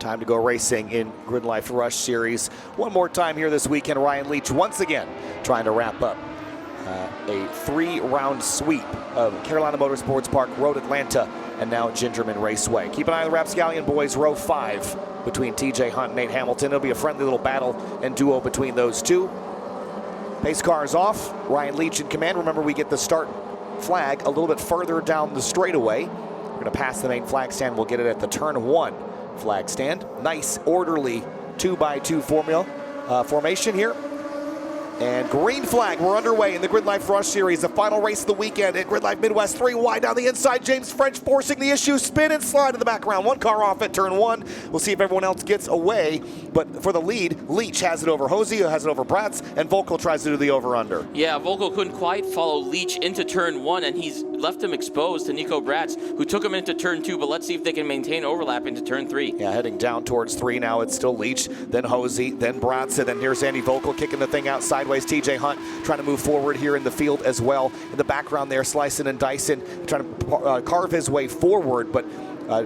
Time to go racing in GRIDLIFE Rush Series. One more time here this weekend. Ryan Leach once again trying to wrap up a 3-round sweep of Carolina Motorsports Park, Road Atlanta, and now GingerMan Raceway. Keep an eye on the Rapscallion boys, row 5 between TJ Hunt and Nate Hamilton. It'll be a friendly little battle and duo between those two. Pace car is off. Ryan Leach in command. Remember, we get the start flag a little bit further down the straightaway. We're going to pass the main flag stand. We'll get it at the turn 1 flag stand. Nice, orderly 2x2 formation here. And green flag, we're underway in the GRIDLIFE Rush Series, the final race of the weekend at GRIDLIFE Midwest. 3 wide down the inside, James French forcing the issue, spin and slide in the background. 1 car off at turn 1. We'll see if everyone else gets away, but for the lead, Leach has it over Hosey, who has it over Bratz, and Volkel tries to do the over-under. Yeah, Volkel couldn't quite follow Leach into turn 1, and he's left him exposed to Nico Bratz, who took him into turn 2, but let's see if they can maintain overlap into turn 3. Yeah, heading down towards 3 now. It's still Leach, then Hosey, then Bratz, and then here's Andy Volkel kicking the thing out sideways. TJ Hunt trying to move forward here in the field as well. In the background there, slicing and dicing, trying to carve his way forward, but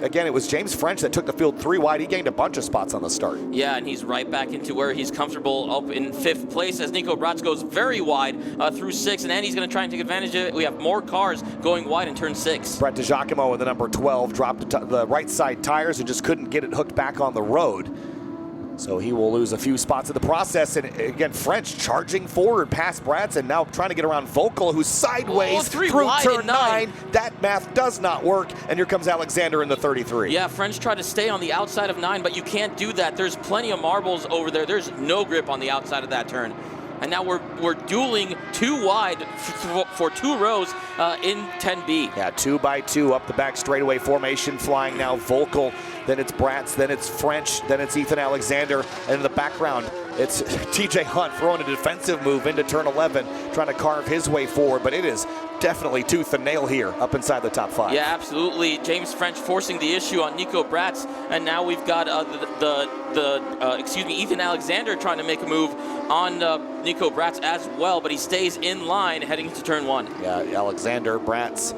again, it was James French that took the field 3 wide. He gained a bunch of spots on the start. Yeah, and he's right back into where he's comfortable, up in 5th place as Nico Bratz goes very wide through 6, and Andy's going to try and take advantage of it. We have more cars going wide in turn 6. Brett DiGiacomo in the number 12 dropped the right side tires and just couldn't get it hooked back on the road. So he will lose a few spots in the process. And again, French charging forward past Bratz and now trying to get around Volkel, who's sideways through turn 9. That math does not work. And here comes Alexander in the 33. Yeah, French tried to stay on the outside of 9, but you can't do that. There's plenty of marbles over there. There's no grip on the outside of that turn. And now we're dueling 2 wide for 2 rows in 10B. Yeah, 2x2 up the back straightaway formation, flying now Volkel, then it's Bratz, then it's French, then it's Ethan Alexander, and in the background it's TJ Hunt throwing a defensive move into turn 11, trying to carve his way forward, but it is definitely tooth and nail here up inside the top 5. Yeah, absolutely. James French forcing the issue on Nico Bratz, and now we've got Ethan Alexander trying to make a move on Nico Bratz as well, but he stays in line heading into turn 1. Yeah, Alexander, Bratz,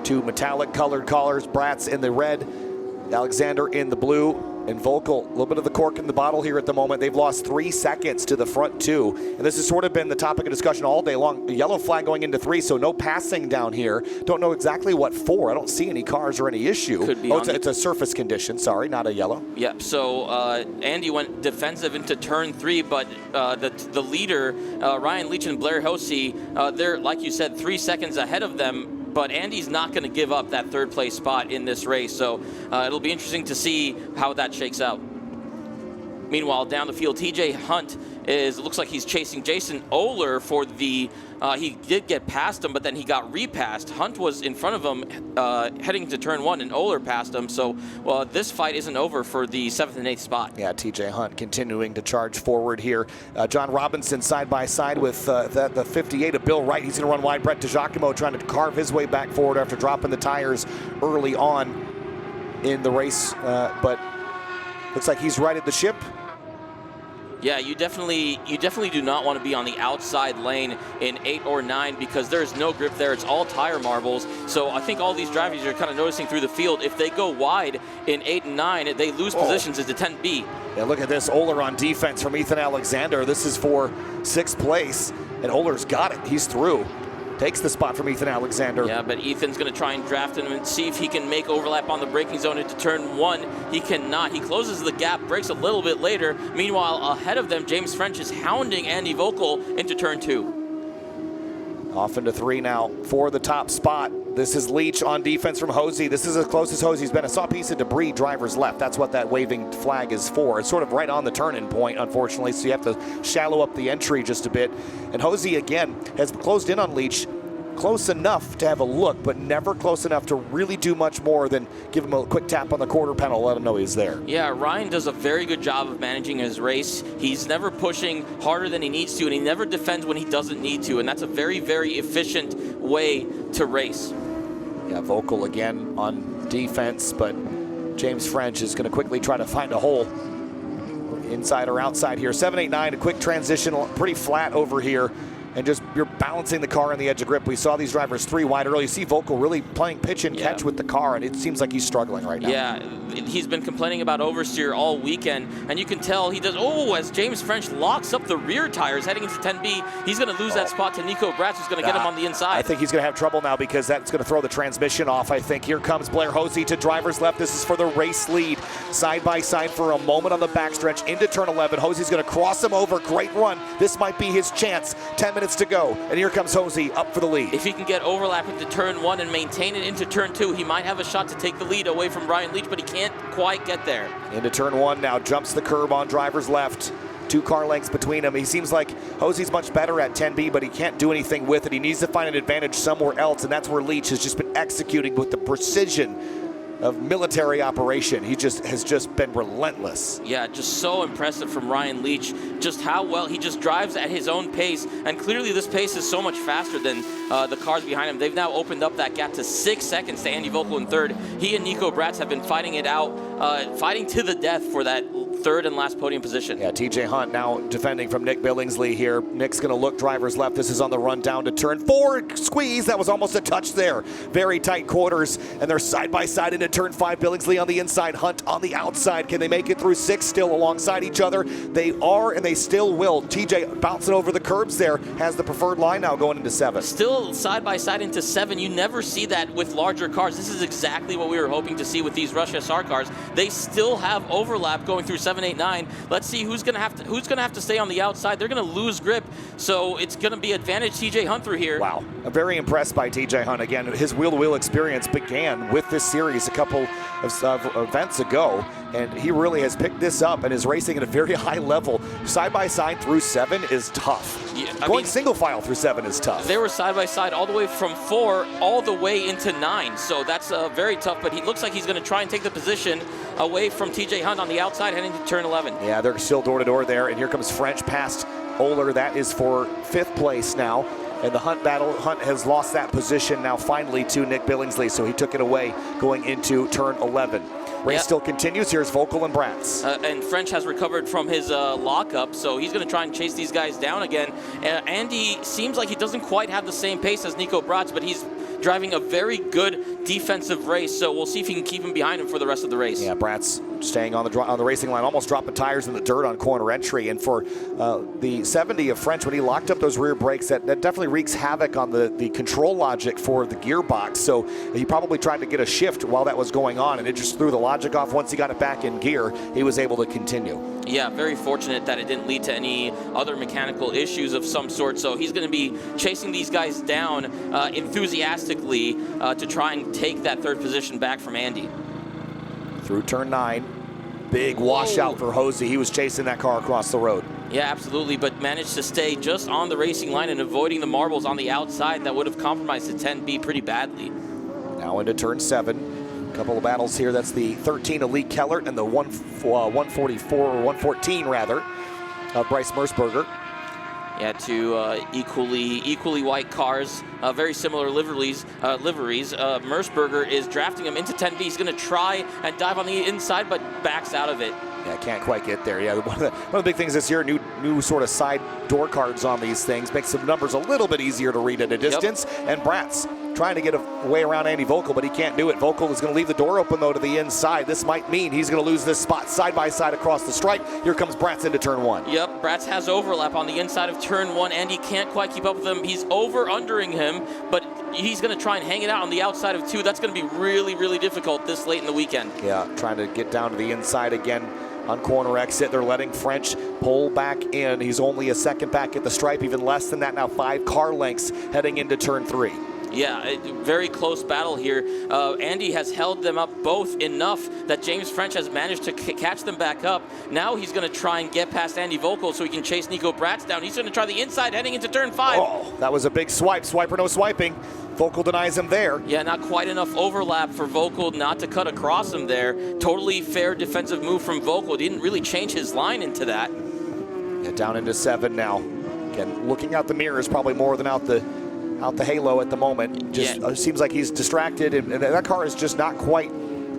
2 metallic colored collars, Bratz in the red, Alexander in the blue, and Volkel, a little bit of the cork in the bottle here at the moment. They've lost 3 seconds to the front 2, and this has sort of been the topic of discussion all day long. The yellow flag going into 3, so no passing down here. Don't know exactly what for. I don't see any cars or any issue. Could be it's a surface condition, sorry, not a yellow. Yep, so Andy went defensive into turn 3, but the leader, Ryan Leach and Blair Hosey, they're, like you said, 3 seconds ahead of them. But Andy's not going to give up that 3rd place spot in this race, so it'll be interesting to see how that shakes out. Meanwhile, down the field, TJ Hunt looks like he's chasing Jason Oler for the, he did get past him, but then he got repassed. Hunt was in front of him heading to turn 1, and Oler passed him, so this fight isn't over for the 7th and 8th spot. Yeah, TJ Hunt continuing to charge forward here. John Robinson side by side with the 58 of Bill Wright. He's going to run wide. Brett DiGiacomo trying to carve his way back forward after dropping the tires early on in the race, but looks like he's righted the ship. Yeah, you definitely do not want to be on the outside lane in 8 or 9 because there's no grip there. It's all tire marbles. So I think all these drivers are kind of noticing through the field. If they go wide in 8 and 9, they lose positions into 10B. Yeah, look at this. Oler on defense from Ethan Alexander. This is for 6th place, and Oler's got it. He's through. Takes the spot from Ethan Alexander. Yeah, but Ethan's going to try and draft him and see if he can make overlap on the braking zone into turn 1. He cannot. He closes the gap, brakes a little bit later. Meanwhile, ahead of them, James French is hounding Andy Volkel into turn 2. Off into 3 now for the top spot. This is Leach on defense from Hosey. This is as close as Hosey's been. I saw a piece of debris, driver's left. That's what that waving flag is for. It's sort of right on the turn-in point, unfortunately, so you have to shallow up the entry just a bit. And Hosey, again, has closed in on Leach. Close enough to have a look, but never close enough to really do much more than give him a quick tap on the quarter panel, let him know he's there. Yeah, Ryan does a very good job of managing his race. He's never pushing harder than he needs to, and he never defends when he doesn't need to, and that's a very, very efficient way to race. Yeah, Volkel again on defense, but James French is going to quickly try to find a hole inside or outside here. 7, 8, 9, a quick transition, pretty flat over here, and just you're balancing the car on the edge of grip. We saw these drivers 3 wide early. You see Vogel really playing pitch and catch with the car, and it seems like he's struggling right now. Yeah, he's been complaining about oversteer all weekend, and you can tell he does. Oh, as James French locks up the rear tires heading into 10B, he's going to lose that spot to Nico Bratz, who's going to get him on the inside. I think he's going to have trouble now because that's going to throw the transmission off, I think. Here comes Blair Hosey to driver's left. This is for the race lead. Side by side for a moment on the backstretch into turn 11. Hosey's going to cross him over. Great run. This might be his chance. 10 minutes to go, and here comes Hosey up for the lead. If he can get overlap into turn 1 and maintain it into turn 2, he might have a shot to take the lead away from Ryan Leach, but he can't quite get there. Into turn 1 now, jumps the curb on driver's left. 2 car lengths between them. He seems like Hosey's much better at 10B, but he can't do anything with it. He needs to find an advantage somewhere else, and that's where Leach has just been executing with the precision of military operation. He has just been relentless. Yeah, just so impressive from Ryan Leach, just how well he just drives at his own pace, and clearly this pace is so much faster than the cars behind him. They've now opened up that gap to 6 seconds to Andy Vogel in third. He and Nico Bratz have been fighting it out, fighting to the death for that third and last podium position. Yeah, TJ Hunt now defending from Nick Billingsley here. Nick's going to look driver's left. This is on the run down to turn 4. Squeeze. That was almost a touch there. Very tight quarters, and they're side by side into turn 5. Billingsley on the inside, Hunt on the outside. Can they make it through 6 still alongside each other? They are, and they still will. TJ bouncing over the curbs there, has the preferred line now going into 7. Still side by side into 7. You never see that with larger cars. This is exactly what we were hoping to see with these Rush SR cars. They still have overlap going through 7, 8, 9. Let's see who's going to have to stay on the outside. They're going to lose grip, so it's going to be advantage TJ Hunt through here. Wow, I'm very impressed by TJ Hunt. Again, his wheel-to-wheel experience began with this series a couple of events ago, and he really has picked this up and is racing at a very high level. Side by side through 7 is tough. Yeah, Going single file through 7 is tough. They were side by side all the way from 4 all the way into 9, so that's very tough, but he looks like he's going to try and take the position away from TJ Hunt on the outside heading to turn 11. Yeah, they're still door to door there, and here comes French past Oler. That is for 5th place now. And the Hunt battle, Hunt has lost that position now finally to Nick Billingsley, so he took it away going into turn 11. Race still continues. Here's Vogel and Bratz. And French has recovered from his lockup, so he's going to try and chase these guys down again. Andy seems like he doesn't quite have the same pace as Nico Bratz, but he's driving a very good defensive race, so we'll see if he can keep him behind him for the rest of the race. Yeah, Bratz staying on the racing line, almost dropping tires in the dirt on corner entry. And for the 70 of French, when he locked up those rear brakes, that definitely wreaks havoc on the control logic for the gearbox. So he probably tried to get a shift while that was going on, and it just threw the logic off. Once he got it back in gear, he was able to continue. Yeah, very fortunate that it didn't lead to any other mechanical issues of some sort. So he's going to be chasing these guys down enthusiastically to try and take that 3rd position back from Andy. Through turn 9, big washout for Hosey. He was chasing that car across the road. Yeah, absolutely, but managed to stay just on the racing line and avoiding the marbles on the outside that would have compromised the 10B pretty badly. Now into turn 7. A couple of battles here. That's the 13 of Lee Kellert and the 144 or 114 rather of Bryce Mersberger. Yeah, 2 equally white cars, very similar liveries. Mersberger is drafting him into 10B. He's going to try and dive on the inside, but backs out of it. Yeah, can't quite get there. Yeah, one of the big things this year, new sort of side door cards on these things, makes some numbers a little bit easier to read at a distance. Yep. And Bratz trying to get a way around Andy Vogel, but he can't do it. Vogel is going to leave the door open, though, to the inside. This might mean he's going to lose this spot side by side across the stripe. Here comes Bratz into turn 1. Yep, Bratz has overlap on the inside of turn 1. Andy can't quite keep up with him. He's over-undering him, but he's going to try and hang it out on the outside of 2. That's going to be really, really difficult this late in the weekend. Yeah, trying to get down to the inside again. On corner exit, they're letting French pull back in. He's only a second back at the stripe, even less than that now. 5 car lengths heading into turn 3. Yeah, very close battle here. Andy has held them up both enough that James French has managed to catch them back up. Now he's going to try and get past Andy Vogel so he can chase Nico Bratz down. He's going to try the inside heading into turn 5. Oh, that was a big swipe. Swipe or no swiping. Vogel denies him there. Yeah, not quite enough overlap for Vogel not to cut across him there. Totally fair defensive move from Vogel. Didn't really change his line into that. Yeah, down into 7 now. Again, looking out the mirrors probably more than out the halo at the moment. Just seems like he's distracted, and that car has just not quite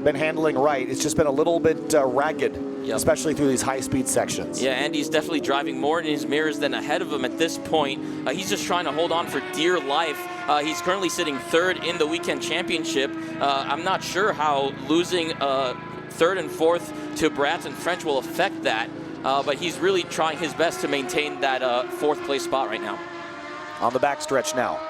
been handling right. It's just been a little bit ragged especially through these high-speed sections. Yeah, Andy's definitely driving more in his mirrors than ahead of him at this point. He's just trying to hold on for dear life. He's currently sitting third in the weekend championship. I'm not sure how losing third and fourth to Bratz and French will affect that, but he's really trying his best to maintain that fourth place spot right now. On the backstretch now.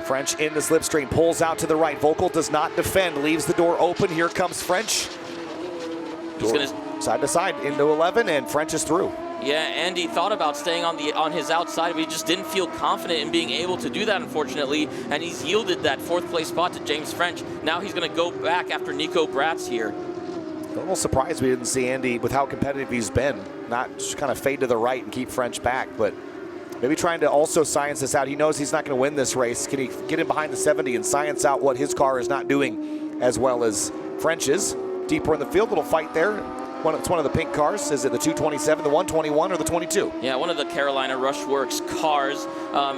French in the slipstream, pulls out to the right. Vogel does not defend, leaves the door open. Here comes French. He's going to side to side into 11, and French is through. Yeah, Andy thought about staying on his outside, but he just didn't feel confident in being able to do that, unfortunately, and he's yielded that fourth place spot to James French. Now he's going to go back after Nico Bratz here. A little surprised we didn't see Andy, with how competitive he's been, not just kind of fade to the right and keep French back, but maybe trying to also science this out. He knows he's not going to win this race. Can he get in behind the 70 and science out what his car is not doing as well as French's? Deeper in the field, little fight there. It's one of the pink cars. Is it the 227, the 121, or the 22? Yeah, one of the Carolina Rush Works cars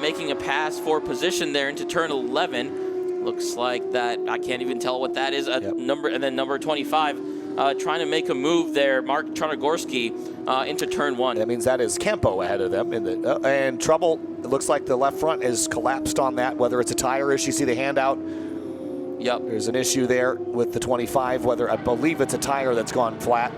making a pass for position there into turn 11. Looks like that. I can't even tell what that is. Number, and then number 25 trying to make a move there. Mark Charnogorski into turn 1. That means that is Campo ahead of them. And trouble. It looks like the left front is collapsed on that. Whether it's a tire issue, see the handout. Yep. There's an issue there with the 25. Whether I believe it's a tire that's gone flat.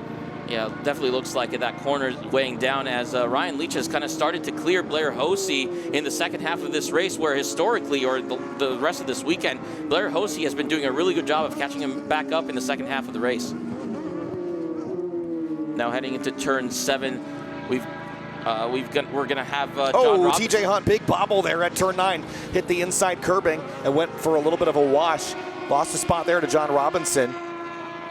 Yeah, definitely looks like it. That corner weighing down as Ryan Leach has kind of started to clear Blair Hosey in the second half of this race, where historically, or the rest of this weekend, Blair Hosey has been doing a really good job of catching him back up in the second half of the race. Now heading into turn 7, we're gonna have John Robinson. TJ Hunt, big bobble there at turn 9, hit the inside curbing and went for a little bit of a wash. Lost the spot there to John Robinson.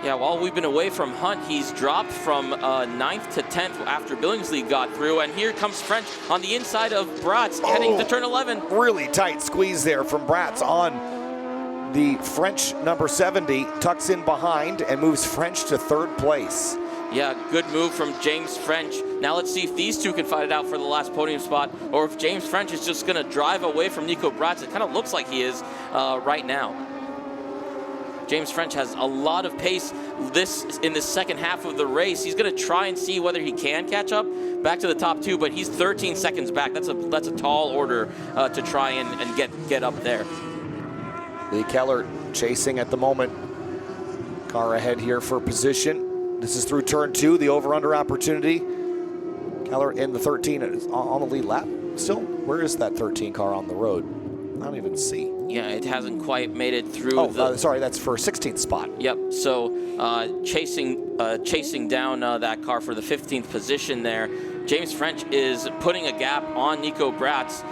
Yeah, while we've been away from Hunt, he's dropped from 9th to 10th after Billingsley got through. And here comes French on the inside of Bratz, heading to turn 11. Really tight squeeze there from Bratz on the French number 70. Tucks in behind and moves French to third place. Yeah, good move from James French. Now let's see if these two can fight it out for the last podium spot, or if James French is just going to drive away from Nico Bratz. It kind of looks like he is right now. James French has a lot of pace in the second half of the race. He's going to try and see whether he can catch up back to the top 2, but he's 13 seconds back. That's a tall order to try and get up there. Lee Keller chasing at the moment. Car ahead here for position. This is through turn 2, the over-under opportunity. Keller in the 13 on the lead lap. Still, where is that 13 car on the road? I don't even see. Yeah, it hasn't quite made it through. Sorry, that's for 16th spot. Yep. So chasing down that car for the 15th position there. James French is putting a gap on Nico Bratz.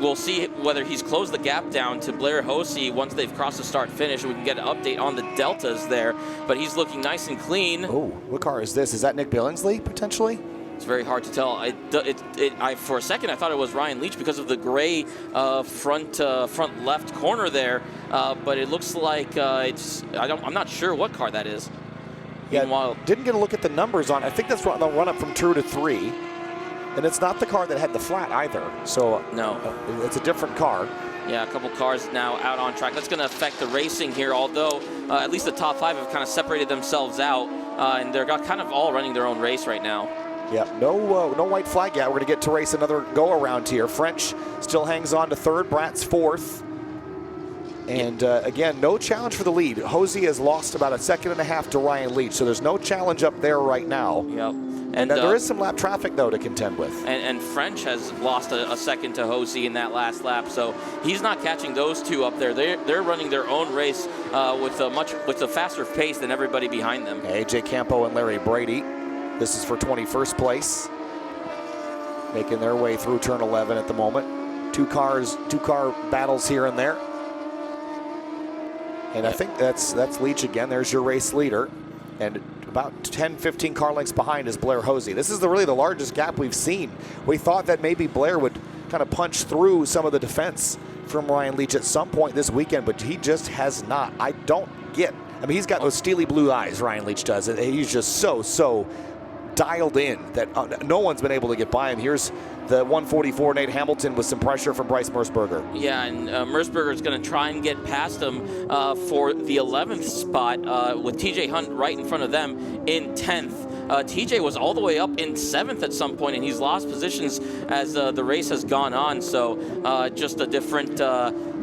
We'll see whether he's closed the gap down to Blair Hosey once they've crossed the start-finish. We can get an update on the deltas there, but he's looking nice and clean. Oh, what car is this? Is that Nick Billingsley, potentially? It's very hard to tell. For a second, I thought it was Ryan Leach because of the gray front left corner there, but it looks like I'm not sure what car that is. Yeah, meanwhile, didn't get a look at the numbers on it. I think that's the run up from 2 to 3. And it's not the car that had the flat either. So no, it's a different car. Yeah, a couple cars now out on track. That's going to affect the racing here, although at least the top 5 have kind of separated themselves out, and they're kind of all running their own race right now. Yeah, no white flag yet. We're going to get to race another go-around here. French still hangs on to third, Bratz fourth. And again, no challenge for the lead. Hosey has lost about a second and a half to Ryan Leach, so there's no challenge up there right now. Yep. And there is some lap traffic, though, to contend with. And French has lost a second to Hosey in that last lap, so he's not catching those two up there. They're running their own race with a faster pace than everybody behind them. AJ Campo and Larry Brady. This is for 21st place. Making their way through turn 11 at the moment. Two car battles here and there. And I think that's Leach again. There's your race leader. And about 10, 15 car lengths behind is Blair Hosey. This is really the largest gap we've seen. We thought that maybe Blair would kind of punch through some of the defense from Ryan Leach at some point this weekend, but he just has not. I mean, he's got those steely blue eyes, Ryan Leach does. He's just so dialed in that no one's been able to get by him. Here's the 144 Nate Hamilton with some pressure from Bryce Mersberger. Yeah, and Mersberger is going to try and get past him for the 11th spot with TJ Hunt right in front of them in 10th. TJ was all the way up in 7th at some point, and he's lost positions as the race has gone on. So just a different,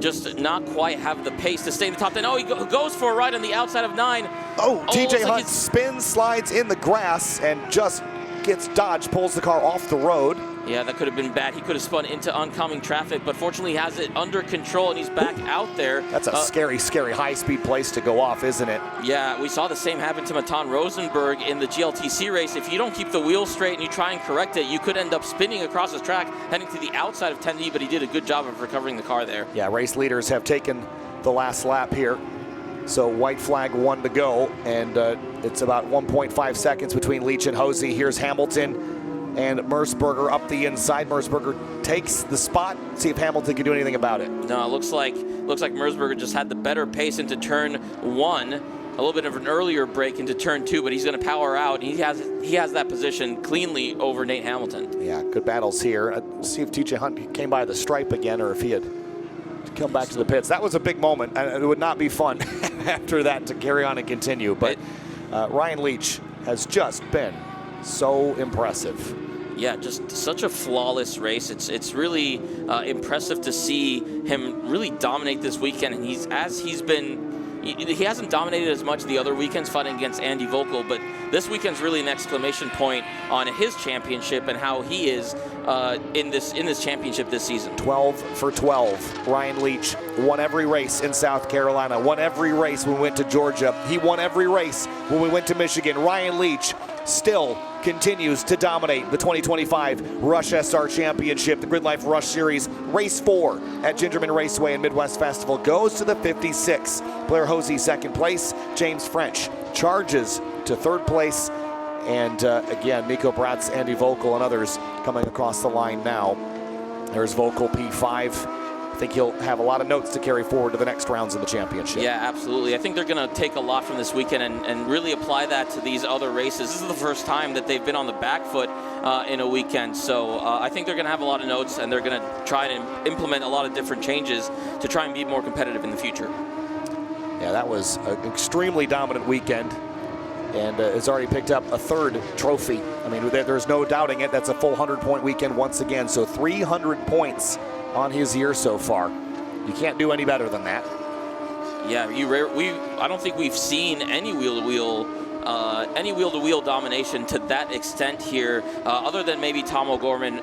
just not quite have the pace to stay in the top 10. Oh, he goes for a ride on the outside of 9. Oh, TJ Hunt spins, slides in the grass, and just gets dodged, pulls the car off the road. Yeah, that could have been bad. He could have spun into oncoming traffic, but fortunately he has it under control, and he's back out there. That's a scary, scary high-speed place to go off, isn't it? Yeah, we saw the same happen to Matan Rosenberg in the GLTC race. If you don't keep the wheel straight and you try and correct it, you could end up spinning across the track, heading to the outside of 10D, but he did a good job of recovering the car there. Yeah, race leaders have taken the last lap here. So white flag, 1 to go, and it's about 1.5 seconds between Leach and Hosey. Here's Hamilton and Mersberger up the inside. Mersberger takes the spot. See if Hamilton can do anything about it. No, it looks like Mersberger just had the better pace into turn 1. A little bit of an earlier break into turn 2, but he's going to power out. He has that position cleanly over Nate Hamilton. Yeah, good battles here. See if TJ Hunt came by the stripe again, or if he had come back to the pits. That was a big moment, and it would not be fun after that to carry on and continue. But Ryan Leach has just been so impressive. Yeah, just such a flawless race. It's really impressive to see him really dominate this weekend. And he hasn't dominated as much the other weekends fighting against Andy Vogel, but this weekend's really an exclamation point on his championship and how he is in this championship this season. 12 for 12. Ryan Leach won every race in South Carolina, won every race when we went to Georgia. He won every race when we went to Michigan. Ryan Leach still continues to dominate the 2025 Rush SR Championship. The GRIDLIFE Rush Series Race 4 at GingerMan Raceway and Midwest Festival goes to the 56. Blair Hosey 2nd place. James French charges to 3rd place. And again, Nico Bratz, Andy Vogel, and others coming across the line now. There's Vogel P5. I think he'll have a lot of notes to carry forward to the next rounds of the championship. Yeah, absolutely. I think they're going to take a lot from this weekend and really apply that to these other races. This is the first time that they've been on the back foot in a weekend. So I think they're going to have a lot of notes, and they're going to try to implement a lot of different changes to try and be more competitive in the future. Yeah, that was an extremely dominant weekend, and has already picked up a 3rd trophy. I mean, there's no doubting it. That's a full 100-point weekend once again. So 300 points on his year so far. You can't do any better than that. Yeah, I don't think we've seen any wheel-to-wheel domination to that extent here, other than maybe Tom O'Gorman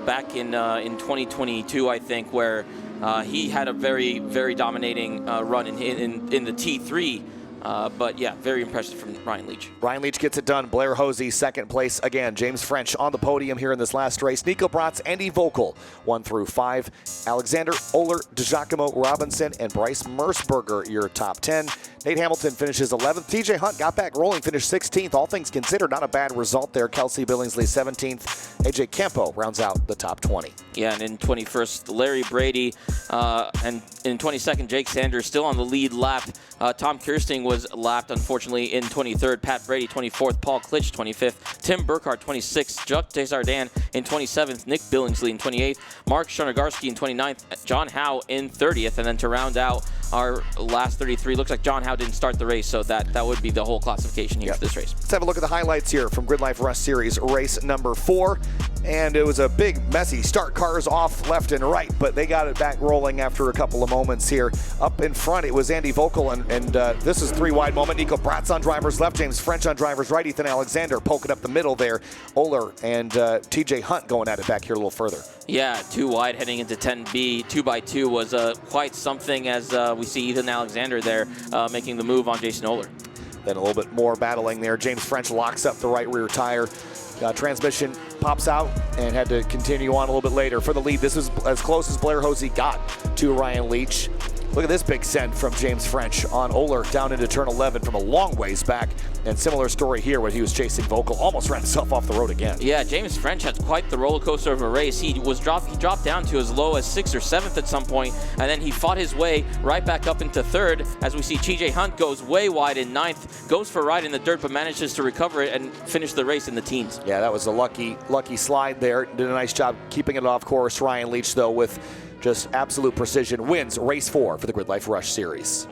back in 2022, I think, where he had a very, very dominating run in the T3. But yeah, very impressive from Ryan Leach. Ryan Leach gets it done. Blair Hosey 2nd place again. James French on the podium here in this last race. Nico Bratz, Andy Vogel 1 through 5. Alexander, Oler, DiGiacomo, Robinson, and Bryce Mersberger your top 10. Nate Hamilton finishes 11th. TJ Hunt got back rolling, finished 16th. All things considered, not a bad result there. Kelsey Billingsley 17th. AJ Campo rounds out the top 20. Yeah, and in 21st, Larry Brady, and in 22nd, Jake Sanders still on the lead lap. Tom Kirsting was lapped, unfortunately, in 23rd. Pat Brady, 24th. Paul Klitsch, 25th. Tim Burkhardt, 26th. Chuck Desjardins in 27th. Nick Billingsley in 28th. Mark Shonargarski in 29th. John Howe in 30th. And then to round out our last 33, looks like John Howe didn't start the race, so that would be the whole classification here for this race. Let's have a look at the highlights here from GRIDLIFE Rush Series race number 4. And it was a big, messy start. Cars off left and right, but they got it back rolling after a couple of moments here. Up in front, it was Andy Vogel, and this is 3 wide moment. Nico Bratz on driver's left, James French on driver's right, Ethan Alexander poking up the middle there. Oler and TJ Hunt going at it back here a little further. Yeah, 2 wide heading into 10B. 2x2 was quite something, as we see Ethan Alexander there making the move on Jason Oler. Then a little bit more battling there. James French locks up the right rear tire. Transmission pops out and had to continue on a little bit later for the lead. This is as close as Blair Hosey got to Ryan Leach. Look at this big send from James French on Oler down into turn 11 from a long ways back. And similar story here when he was chasing Vogel, almost ran himself off the road again. Yeah, James French had quite the roller coaster of a race. He dropped down to as low as 6th or 7th at some point, and then he fought his way right back up into 3rd. As we see, TJ Hunt goes way wide in 9th, goes for a ride in the dirt, but manages to recover it and finish the race in the teens. Yeah, that was a lucky slide there. Did a nice job keeping it off course. Ryan Leach, though, with just absolute precision, wins race 4 for the GRIDLIFE Rush Series.